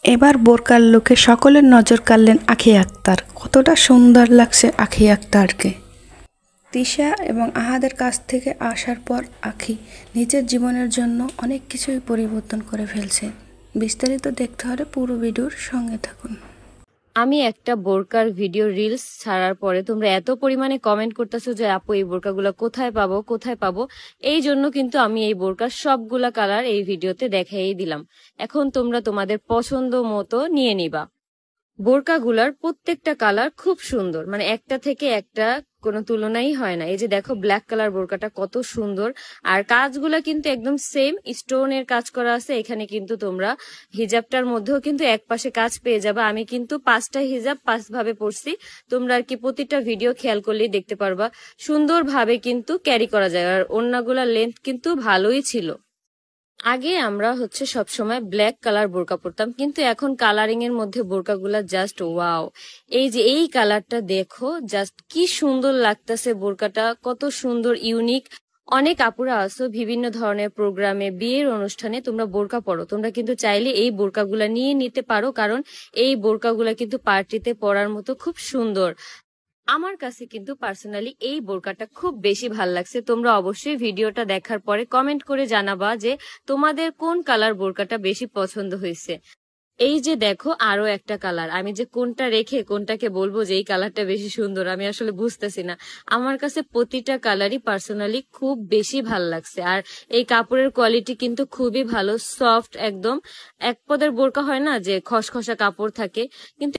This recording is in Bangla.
এবার বোরকার লুকে সকলের নজর কাড়লেন আঁখি আক্তার। কতটা সুন্দর লাগছে আঁখি আক্তারকে। তিশা এবং আহাদের কাছ থেকে আসার পর আঁখি নিজের জীবনের জন্য অনেক কিছুই পরিবর্তন করে ফেলছে। বিস্তারিত দেখতে হলে পুরো ভিডিওর সঙ্গে থাকুন। আমি একটা বোরকার ভিডিও রিলস ছাড়ার পরে তোমরা এত পরিমাণে কমেন্ট করতেছো যে আপু এই বোরকাগুলো কোথায় পাবো। এই জন্য কিন্তু আমি এই বোরকার সবগুলা কালার এই ভিডিওতে দেখাই দিলাম। এখন তোমরা তোমাদের পছন্দ মতো নিয়ে নিবা। বোরকাগুলার প্রত্যেকটা কালার খুব সুন্দর, মানে একটা থেকে একটা কোনো তুলনাই হয় না। এই যে দেখো ব্ল্যাক কালার বোরকাটা কত সুন্দর, আর কাজগুলা কিন্তু একদম সেম স্টোনের কাজ করা আছে। এখানে কিন্তু তোমরা হিজাবটার মধ্যেও কিন্তু এক পাশে কাজ পেয়ে যাবে। আমি কিন্তু 5টা হিজাব 5 ভাবে পরছি, তোমরা আর কি প্রতিটা ভিডিও খেয়াল করলেই দেখতে পারবা। সুন্দরভাবে কিন্তু ক্যারি করা যায়, আর ওড়নাগুলার লেন্থ কিন্তু ভালোই ছিল। আগে আমরা সবসময় ব্ল্যাক কালার বোরকা পরতাম, কিন্তু এখন কালারিং এর মধ্যে বোরকাগুলা জাস্ট ওয়াও। এই যে এই কালারটা দেখো, জাস্ট কি সুন্দর লাগতেছে বোরকাটা, কত সুন্দর ইউনিক। অনেক আপুরা আছো বিভিন্ন ধরনের প্রোগ্রামে, বিয়ের অনুষ্ঠানে তোমরা বোরকা পরো, তোমরা কিন্তু চাইলে এই বোরকাগুলা নিয়ে নিতে পারো, কারণ এই বোরকাগুলা কিন্তু পার্টিতে পরার মতো খুব সুন্দর। আমার কাছে কিন্তু পার্সোনালি এই বোরকাটা খুব বেশি ভাল লাগছে। তোমরা অবশ্যই ভিডিওটা দেখার পরে কমেন্ট করে জানাবা যে তোমাদের কোন কালার বোরকাটা বেশি পছন্দ হয়েছে। এই যে দেখো আরো একটা কালার, আমি যে কোনটা রেখে কোনটাকে বলবো যে এই কালারটা বেশি সুন্দর আমি আসলে বুঝতেছি না। আমার কাছে প্রতিটা কালারই পার্সোনালি খুব বেশি ভাল লাগছে। আর এই কাপড়ের কোয়ালিটি কিন্তু খুবই ভালো, সফট একদম। এক পদের বোরকা হয় না যে খসখসা কাপড় থাকে, কিন্তু